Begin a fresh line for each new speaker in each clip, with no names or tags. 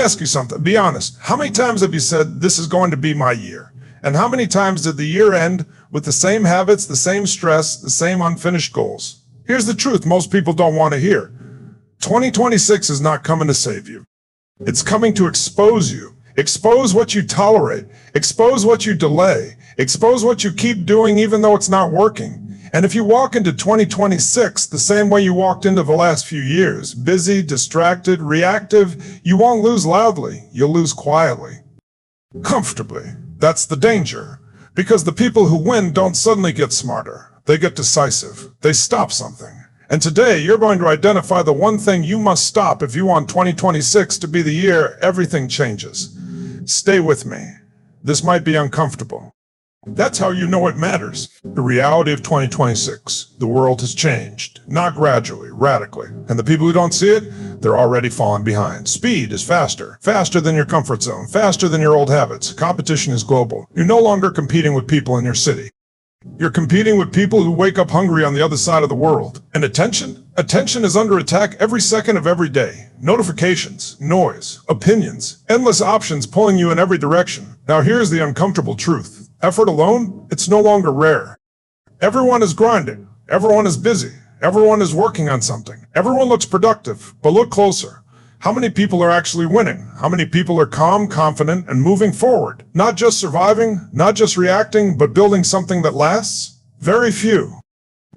ask you something. Be honest. How many times have you said, this is going to be my year? And how many times did the year end with the same habits, the same stress, the same unfinished goals? Here's the truth most people don't want to hear. 2026 is not coming to save you. It's coming to expose you. Expose what you tolerate. Expose what you delay. Expose what you keep doing even though it's not working. And if you walk into 2026 the same way you walked into the last few years, busy, distracted, reactive, you won't lose loudly. You'll lose quietly. Comfortably. That's the danger. Because the people who win don't suddenly get smarter. They get decisive. They stop something. And today, you're going to identify the one thing you must stop if you want 2026 to be the year everything changes. Stay with me. This might be uncomfortable. That's how you know it matters. The reality of 2026. The world has changed. Not gradually, radically. And the people who don't see it, they're already falling behind. Speed is faster. Faster than your comfort zone. Faster than your old habits. Competition is global. You're no longer competing with people in your city. You're competing with people who wake up hungry on the other side of the world. And attention? Attention is under attack every second of every day. Notifications, noise, opinions, endless options pulling you in every direction. Now here's the uncomfortable truth. Effort alone, it's no longer rare. Everyone is grinding. Everyone is busy. Everyone is working on something. Everyone looks productive, but look closer. How many people are actually winning? How many people are calm, confident, and moving forward? Not just surviving, not just reacting, but building something that lasts? Very few.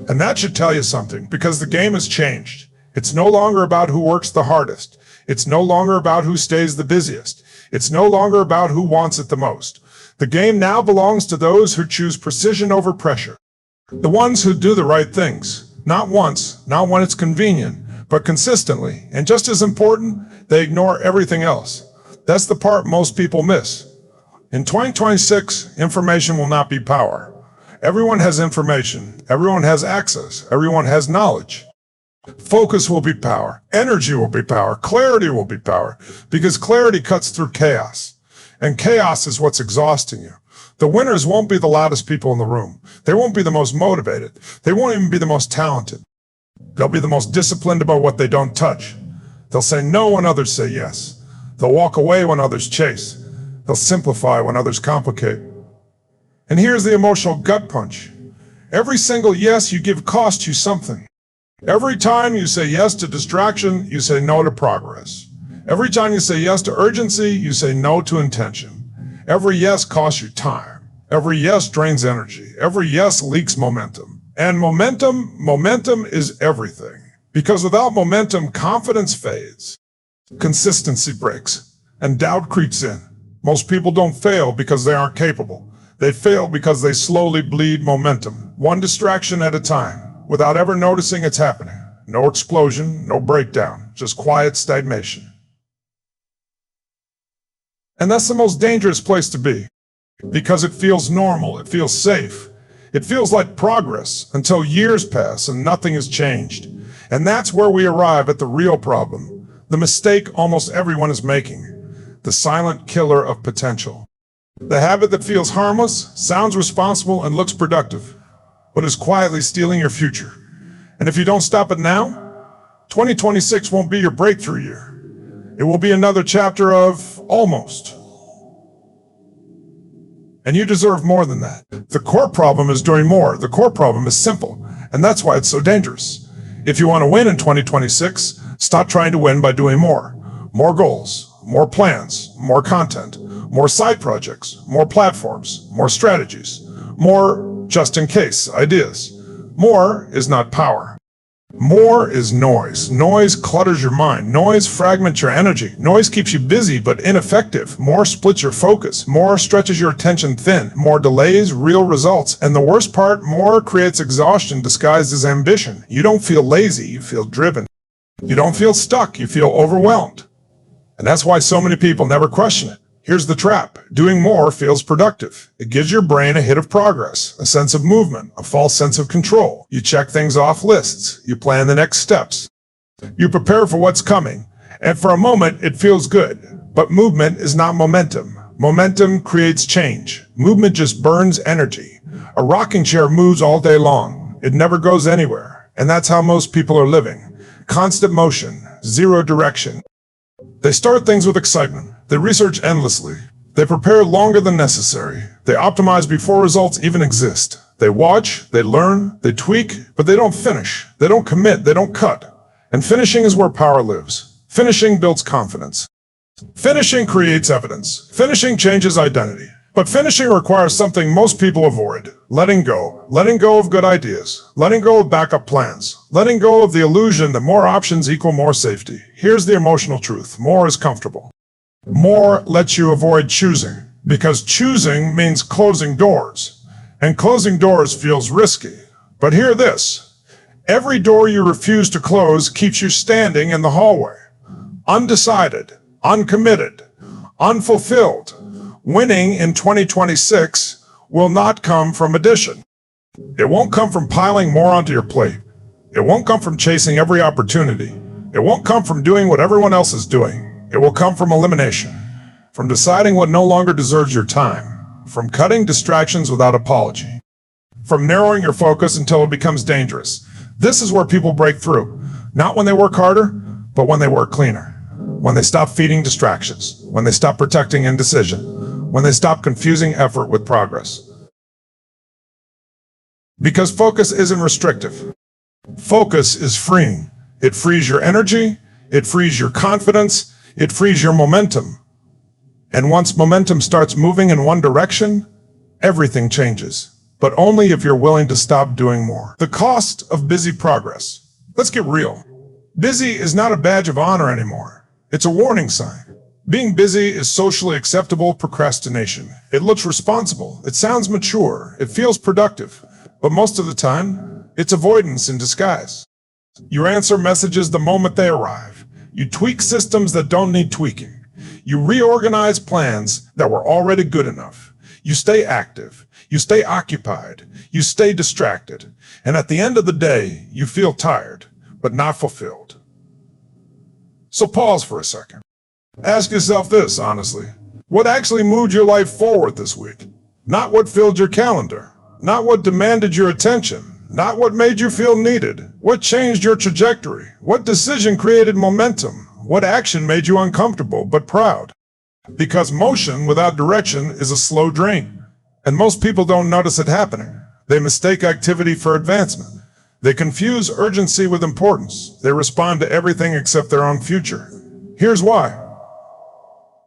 And that should tell you something, because the game has changed. It's no longer about who works the hardest. It's no longer about who stays the busiest. It's no longer about who wants it the most. The game now belongs to those who choose precision over pressure. The ones who do the right things. Not once, not when it's convenient, but consistently, and just as important, they ignore everything else. That's the part most people miss. In 2026, information will not be power. Everyone has information. Everyone has access. Everyone has knowledge. Focus will be power. Energy will be power. Clarity will be power, because clarity cuts through chaos. And chaos is what's exhausting you. The winners won't be the loudest people in the room. They won't be the most motivated. They won't even be the most talented. They'll be the most disciplined about what they don't touch. They'll say no when others say yes. They'll walk away when others chase. They'll simplify when others complicate. And here's the emotional gut punch. Every single yes you give costs you something. Every time you say yes to distraction, you say no to progress. Every time you say yes to urgency, you say no to intention. Every yes costs you time. Every yes drains energy. Every yes leaks momentum. And momentum is everything. Because without momentum, confidence fades. Consistency breaks, and doubt creeps in. Most people don't fail because they aren't capable. They fail because they slowly bleed momentum, one distraction at a time, without ever noticing it's happening. No explosion, no breakdown, just quiet stagnation. And that's the most dangerous place to be, because it feels normal, it feels safe. It feels like progress until years pass and nothing has changed. And that's where we arrive at the real problem, the mistake almost everyone is making, the silent killer of potential. The habit that feels harmless, sounds responsible, and looks productive, but is quietly stealing your future. And if you don't stop it now, 2026 won't be your breakthrough year. It will be another chapter of almost. And you deserve more than that. The core problem is doing more. The core problem is simple. And that's why it's so dangerous. If you want to win in 2026, stop trying to win by doing more. More goals, more plans, more content, more side projects, more platforms, more strategies, more just-in-case ideas. More is not power. More is noise. Noise clutters your mind. Noise fragments your energy. Noise keeps you busy but ineffective. More splits your focus. More stretches your attention thin. More delays real results. And the worst part, more creates exhaustion disguised as ambition. You don't feel lazy, you feel driven. You don't feel stuck, you feel overwhelmed. And that's why so many people never question it. Here's the trap. Doing more feels productive. It gives your brain a hit of progress, a sense of movement, a false sense of control. You check things off lists. You plan the next steps. You prepare for what's coming. And for a moment, it feels good. But movement is not momentum. Momentum creates change. Movement just burns energy. A rocking chair moves all day long. It never goes anywhere. And that's how most people are living. Constant motion, zero direction. They start things with excitement. They research endlessly. They prepare longer than necessary. They optimize before results even exist. They watch, they learn, they tweak, but they don't finish. They don't commit, they don't cut. And finishing is where power lives. Finishing builds confidence. Finishing creates evidence. Finishing changes identity. But finishing requires something most people avoid. Letting go. Letting go of good ideas. Letting go of backup plans. Letting go of the illusion that more options equal more safety. Here's the emotional truth. More is comfortable. More lets you avoid choosing. Because choosing means closing doors. And closing doors feels risky. But hear this. Every door you refuse to close keeps you standing in the hallway. Undecided. Uncommitted. Unfulfilled. Winning in 2026 will not come from addition. It won't come from piling more onto your plate. It won't come from chasing every opportunity. It won't come from doing what everyone else is doing. It will come from elimination, from deciding what no longer deserves your time, from cutting distractions without apology, from narrowing your focus until it becomes dangerous. This is where people break through, not when they work harder, but when they work cleaner. When they stop feeding distractions, when they stop protecting indecision, when they stop confusing effort with progress. Because focus isn't restrictive. Focus is freeing. It frees your energy, it frees your confidence, it frees your momentum. And once momentum starts moving in one direction, everything changes. But only if you're willing to stop doing more. The cost of busy progress. Let's get real. Busy is not a badge of honor anymore. It's a warning sign. Being busy is socially acceptable procrastination. It looks responsible. It sounds mature. It feels productive. But most of the time, it's avoidance in disguise. You answer messages the moment they arrive. You tweak systems that don't need tweaking. You reorganize plans that were already good enough. You stay active. You stay occupied. You stay distracted. And at the end of the day, you feel tired, but not fulfilled. So pause for a second. Ask yourself this, honestly. What actually moved your life forward this week? Not what filled your calendar. Not what demanded your attention. Not what made you feel needed. What changed your trajectory? What decision created momentum? What action made you uncomfortable but proud? Because motion without direction is a slow drain. And most people don't notice it happening. They mistake activity for advancement. They confuse urgency with importance. They respond to everything except their own future. Here's why.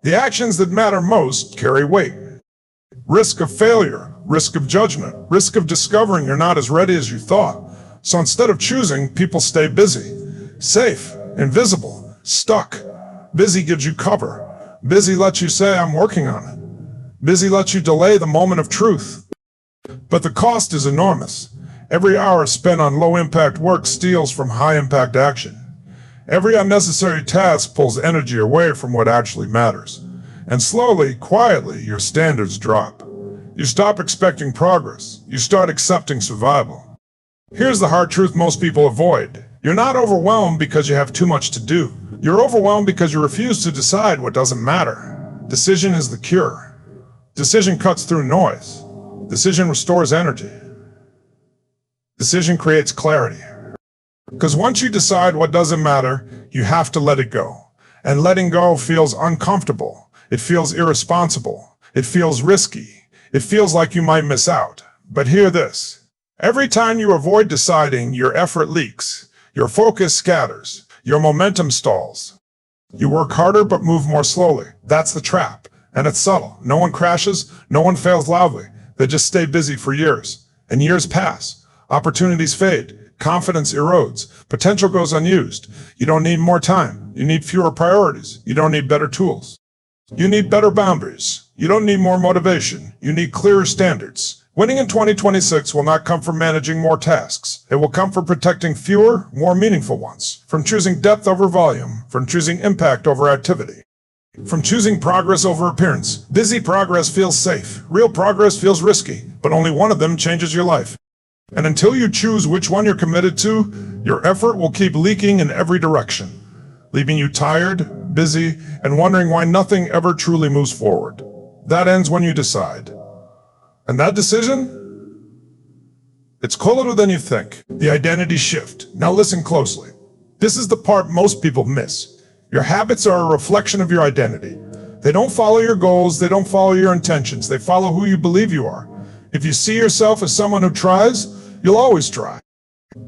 The actions that matter most carry weight. Risk of failure, risk of judgment, risk of discovering you're not as ready as you thought. So instead of choosing, people stay busy. Safe, invisible, stuck. Busy gives you cover. Busy lets you say, I'm working on it. Busy lets you delay the moment of truth. But the cost is enormous. Every hour spent on low-impact work steals from high-impact action. Every unnecessary task pulls energy away from what actually matters. And slowly, quietly, your standards drop. You stop expecting progress. You start accepting survival. Here's the hard truth most people avoid. You're not overwhelmed because you have too much to do. You're overwhelmed because you refuse to decide what doesn't matter. Decision is the cure. Decision cuts through noise. Decision restores energy. Decision creates clarity. Because once you decide what doesn't matter, you have to let it go. And letting go feels uncomfortable. It feels irresponsible. It feels risky. It feels like you might miss out. But hear this. Every time you avoid deciding, your effort leaks. Your focus scatters. Your momentum stalls. You work harder but move more slowly. That's the trap. And it's subtle. No one crashes. No one fails loudly. They just stay busy for years. And years pass. Opportunities fade. Confidence erodes. Potential goes unused. You don't need more time. You need fewer priorities. You don't need better tools. You need better boundaries. You don't need more motivation. You need clearer standards. Winning in 2026 will not come from managing more tasks. It will come from protecting fewer, more meaningful ones. From choosing depth over volume. From choosing impact over activity. From choosing progress over appearance. Busy progress feels safe. Real progress feels risky. But only one of them changes your life. And until you choose which one you're committed to, your effort will keep leaking in every direction, leaving you tired, busy, and wondering why nothing ever truly moves forward. That ends when you decide. And that decision? It's cooler than you think. The identity shift. Now listen closely. This is the part most people miss. Your habits are a reflection of your identity. They don't follow your goals, they don't follow your intentions, they follow who you believe you are. If you see yourself as someone who tries, you'll always try.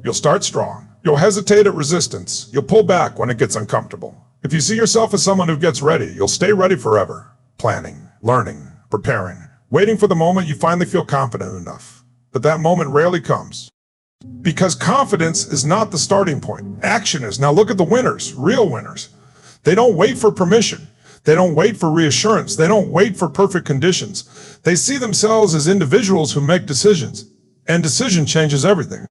You'll start strong. You'll hesitate at resistance. You'll pull back when it gets uncomfortable. If you see yourself as someone who gets ready, you'll stay ready forever. Planning, learning, preparing, waiting for the moment you finally feel confident enough. But that moment rarely comes. Because confidence is not the starting point. Action is. Now look at the winners, real winners. They don't wait for permission. They don't wait for reassurance. They don't wait for perfect conditions. They see themselves as individuals who make decisions. And decision changes everything.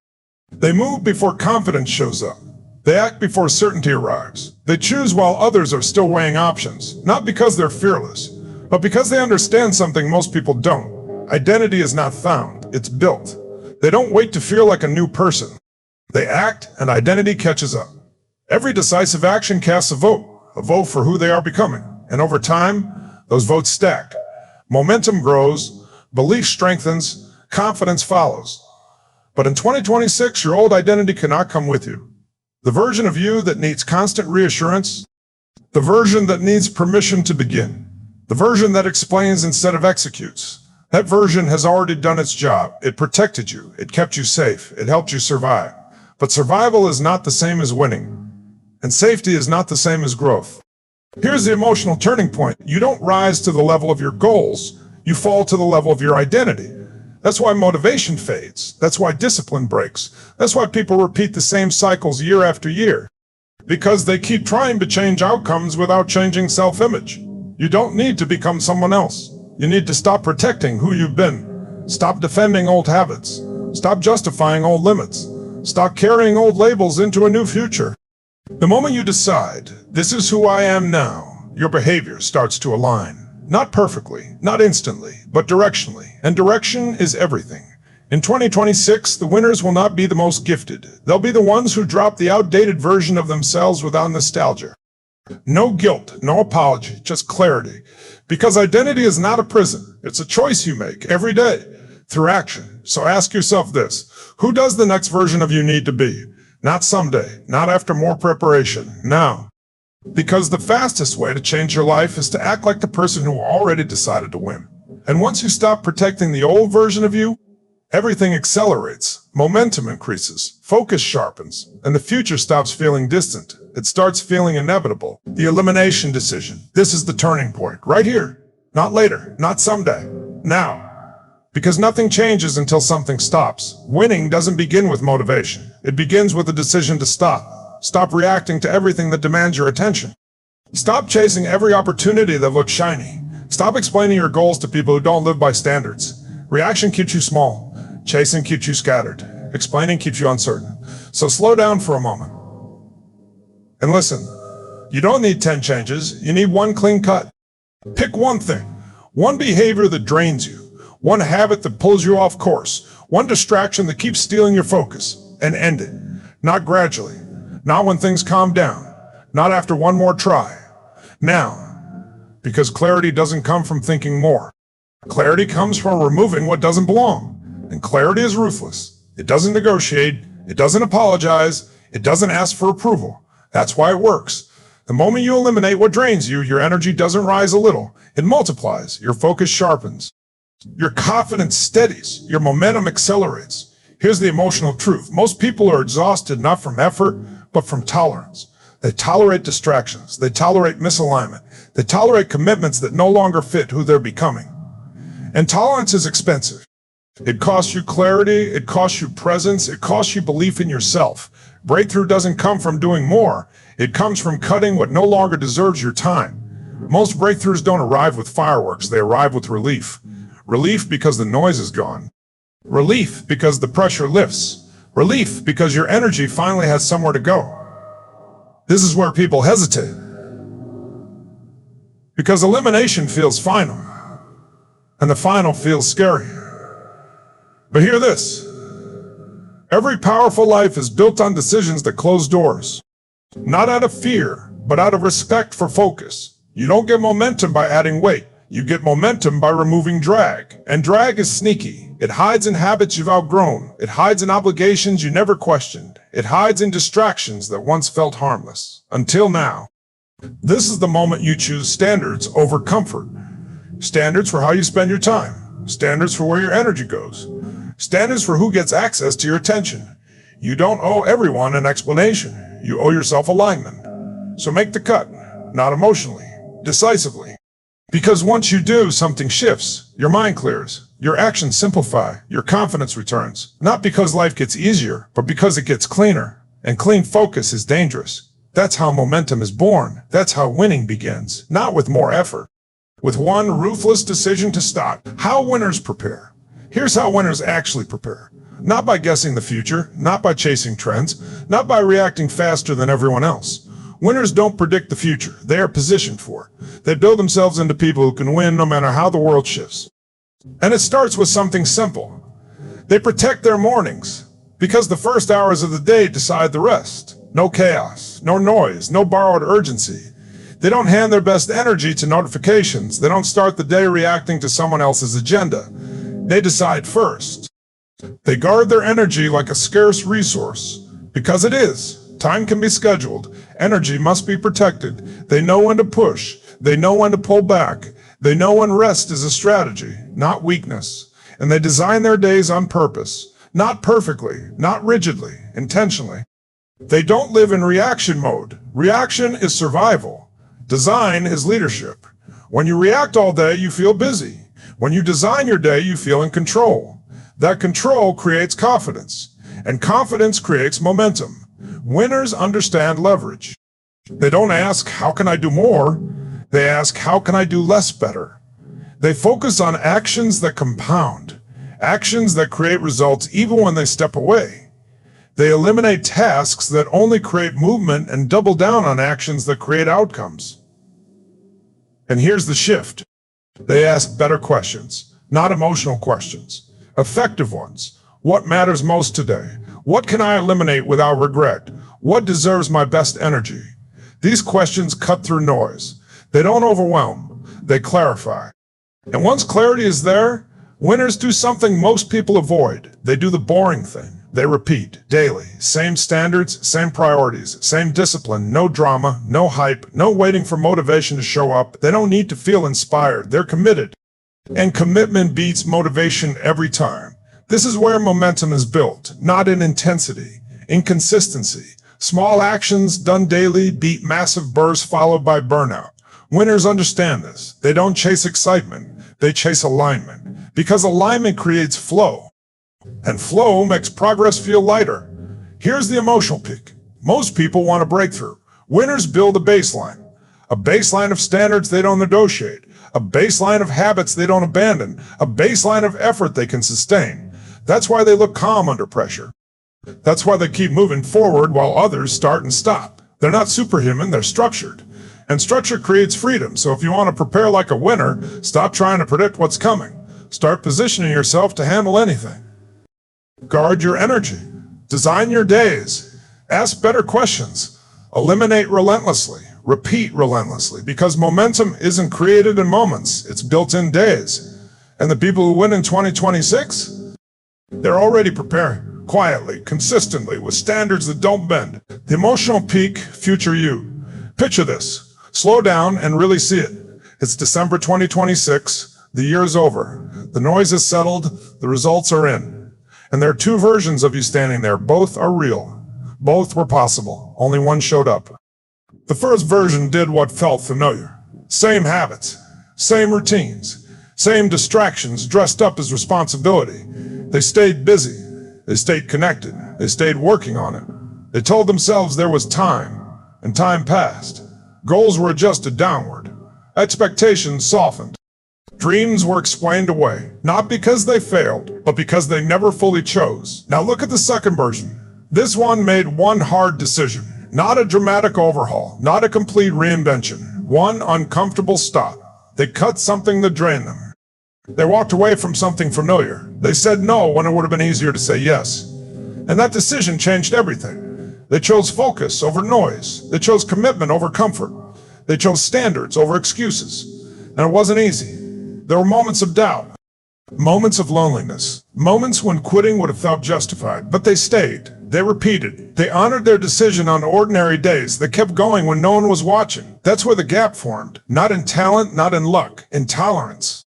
They move before confidence shows up. They act before certainty arrives. They choose while others are still weighing options. Not because they're fearless, but because they understand something most people don't. Identity is not found. It's built. They don't wait to feel like a new person. They act, and identity catches up. Every decisive action casts a vote for who they are becoming. And over time, those votes stack. Momentum grows, belief strengthens, confidence follows. But in 2026, your old identity cannot come with you. The version of you that needs constant reassurance, the version that needs permission to begin, the version that explains instead of executes, that version has already done its job. It protected you. It kept you safe. It helped you survive. But survival is not the same as winning. And safety is not the same as growth. Here's the emotional turning point. You don't rise to the level of your goals. You fall to the level of your identity. That's why motivation fades. That's why discipline breaks. That's why people repeat the same cycles year after year. Because they keep trying to change outcomes without changing self-image. You don't need to become someone else. You need to stop protecting who you've been. Stop defending old habits. Stop justifying old limits. Stop carrying old labels into a new future. The moment you decide, this is who I am now, your behavior starts to align. Not perfectly, not instantly, but directionally. And direction is everything. In 2026, the winners will not be the most gifted. They'll be the ones who drop the outdated version of themselves without nostalgia. No guilt, no apology, just clarity. Because identity is not a prison. It's a choice you make every day through action. So ask yourself this: who does the next version of you need to be? Not someday, not after more preparation, now. Because the fastest way to change your life is to act like the person who already decided to win. And once you stop protecting the old version of you, everything accelerates, momentum increases, focus sharpens, and the future stops feeling distant. It starts feeling inevitable. The elimination decision. This is the turning point, right here. Not later, not someday, now. Because nothing changes until something stops. Winning doesn't begin with motivation. It begins with a decision to stop. Stop reacting to everything that demands your attention. Stop chasing every opportunity that looks shiny. Stop explaining your goals to people who don't live by standards. Reaction keeps you small. Chasing keeps you scattered. Explaining keeps you uncertain. So slow down for a moment. And listen, you don't need 10 changes. You need one clean cut. Pick one thing, one behavior that drains you, one habit that pulls you off course, one distraction that keeps stealing your focus, and end it. Not gradually, not when things calm down, not after one more try. Now, because clarity doesn't come from thinking more. Clarity comes from removing what doesn't belong. And clarity is ruthless. It doesn't negotiate. It doesn't apologize. It doesn't ask for approval. That's why it works. The moment you eliminate what drains you, your energy doesn't rise a little. It multiplies. Your focus sharpens. Your confidence steadies. Your momentum accelerates. Here's the emotional truth. Most people are exhausted not from effort, but from tolerance. They tolerate distractions. They tolerate misalignment. They tolerate commitments that no longer fit who they're becoming. And tolerance is expensive. It costs you clarity. It costs you presence. It costs you belief in yourself. Breakthrough doesn't come from doing more. It comes from cutting what no longer deserves your time. Most breakthroughs don't arrive with fireworks. They arrive with relief. Relief because the noise is gone. Relief because the pressure lifts. Relief because your energy finally has somewhere to go. This is where people hesitate. Because elimination feels final. And the final feels scary. But hear this. Every powerful life is built on decisions that close doors. Not out of fear, but out of respect for focus. You don't get momentum by adding weight. You get momentum by removing drag. And drag is sneaky. It hides in habits you've outgrown. It hides in obligations you never questioned. It hides in distractions that once felt harmless. Until now. This is the moment you choose standards over comfort. Standards for how you spend your time. Standards for where your energy goes. Standards for who gets access to your attention. You don't owe everyone an explanation. You owe yourself alignment. So make the cut, not emotionally, decisively. Because once you do, something shifts. Your mind clears. Your actions simplify. Your confidence returns. Not because life gets easier, but because it gets cleaner. And clean focus is dangerous. That's how momentum is born. That's how winning begins. Not with more effort. With one ruthless decision to start. How winners prepare. Here's how winners actually prepare. Not by guessing the future, not by chasing trends, not by reacting faster than everyone else. Winners don't predict the future. They are positioned for it. They build themselves into people who can win no matter how the world shifts. And it starts with something simple. They protect their mornings because the first hours of the day decide the rest. No chaos, no noise, no borrowed urgency. They don't hand their best energy to notifications. They don't start the day reacting to someone else's agenda. They decide first. They guard their energy like a scarce resource, because it is. Time can be scheduled. Energy must be protected. They know when to push. They know when to pull back. They know when rest is a strategy, not weakness. And they design their days on purpose, not perfectly, not rigidly, intentionally. They don't live in reaction mode. Reaction is survival. Design is leadership. When you react all day, you feel busy. When you design your day, you feel in control. That control creates confidence, and confidence creates momentum. Winners understand leverage. They don't ask, how can I do more? They ask, how can I do less better? They focus on actions that compound, actions that create results even when they step away. They eliminate tasks that only create movement and double down on actions that create outcomes. And here's the shift. They ask better questions, not emotional questions, effective ones. What matters most today? What can I eliminate without regret? What deserves my best energy? These questions cut through noise. They don't overwhelm, they clarify. And once clarity is there, winners do something most people avoid. They do the boring thing. They repeat daily, same standards, same priorities, same discipline, no drama, no hype, no waiting for motivation to show up. They don't need to feel inspired. They're committed. And commitment beats motivation every time. This is where momentum is built, not in intensity, in consistency. Small actions done daily beat massive bursts followed by burnout. Winners understand this. They don't chase excitement. They chase alignment. Because alignment creates flow. And flow makes progress feel lighter. Here's the emotional peak. Most people want a breakthrough. Winners build a baseline of standards they don't negotiate, a baseline of habits they don't abandon, a baseline of effort they can sustain. That's why they look calm under pressure. That's why they keep moving forward while others start and stop. They're not superhuman, they're structured. And structure creates freedom. So if you want to prepare like a winner, stop trying to predict what's coming. Start positioning yourself to handle anything. Guard your energy. Design your days. Ask better questions. Eliminate relentlessly. Repeat relentlessly. Because momentum isn't created in moments. It's built in days. And the people who win in 2026, they're already preparing. Quietly, consistently, with standards that don't bend. The emotional peak, future you. Picture this. Slow down and really see it. It's December 2026. The year is over. The noise is settled. The results are in. And there are two versions of you standing there. Both are real. Both were possible. Only one showed up. The first version did what felt familiar. Same habits, same routines, same distractions dressed up as responsibility. They stayed busy. They stayed connected. They stayed working on it. They told themselves there was time, and time passed. Goals were adjusted downward. Expectations softened. Dreams were explained away, not because they failed, but because they never fully chose. Now look at the second version. This one made one hard decision. Not a dramatic overhaul, not a complete reinvention. One uncomfortable stop. They cut something that drained them. They walked away from something familiar. They said no when it would have been easier to say yes. And that decision changed everything. They chose focus over noise. They chose commitment over comfort. They chose standards over excuses. And it wasn't easy. There were moments of doubt. Moments of loneliness. Moments when quitting would have felt justified, but they stayed. They repeated. They honored their decision on ordinary days. They kept going when no one was watching. That's where the gap formed. Not in talent, not in luck, in tolerance.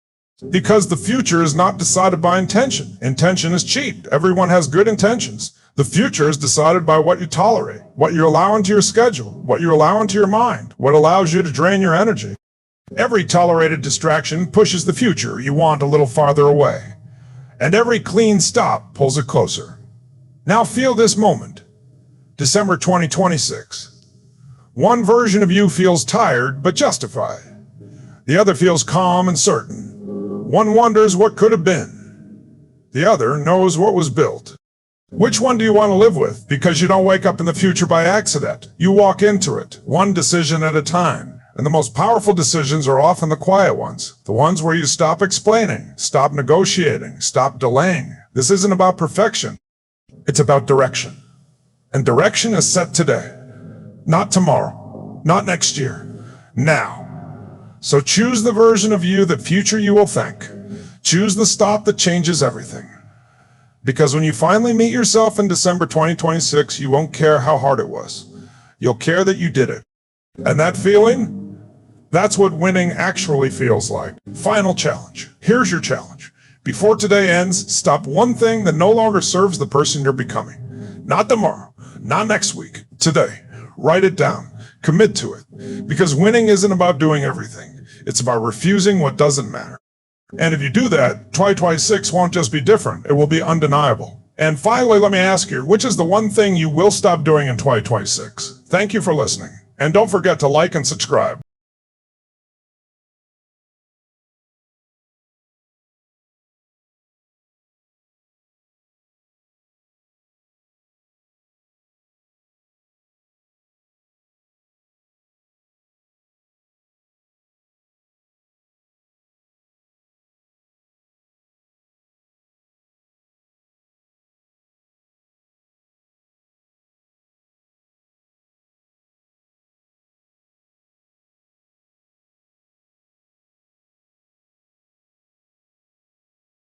Because the future is not decided by intention. Intention is cheap. Everyone has good intentions. The future is decided by what you tolerate, what you allow into your schedule, what you allow into your mind, what allows you to drain your energy. Every tolerated distraction pushes the future you want a little farther away. And every clean stop pulls it closer. Now feel this moment. December 2026. One version of you feels tired but justified. The other feels calm and certain. One wonders what could have been. The other knows what was built. Which one do you want to live with? Because you don't wake up in the future by accident. You walk into it, one decision at a time. And the most powerful decisions are often the quiet ones. The ones where you stop explaining, stop negotiating, stop delaying. This isn't about perfection. It's about direction. And direction is set today. Not tomorrow. Not next year. Now. So choose the version of you that future you will thank. Choose the stop that changes everything. Because when you finally meet yourself in December 2026, you won't care how hard it was. You'll care that you did it. And that feeling? That's what winning actually feels like. Final challenge. Here's your challenge. Before today ends, stop one thing that no longer serves the person you're becoming. Not tomorrow, not next week, today. Write it down. Commit to it. Because winning isn't about doing everything. It's about refusing what doesn't matter. And if you do that, 2026 won't just be different. It will be undeniable. And finally, let me ask you, which is the one thing you will stop doing in 2026? Thank you for listening. And don't forget to like and subscribe.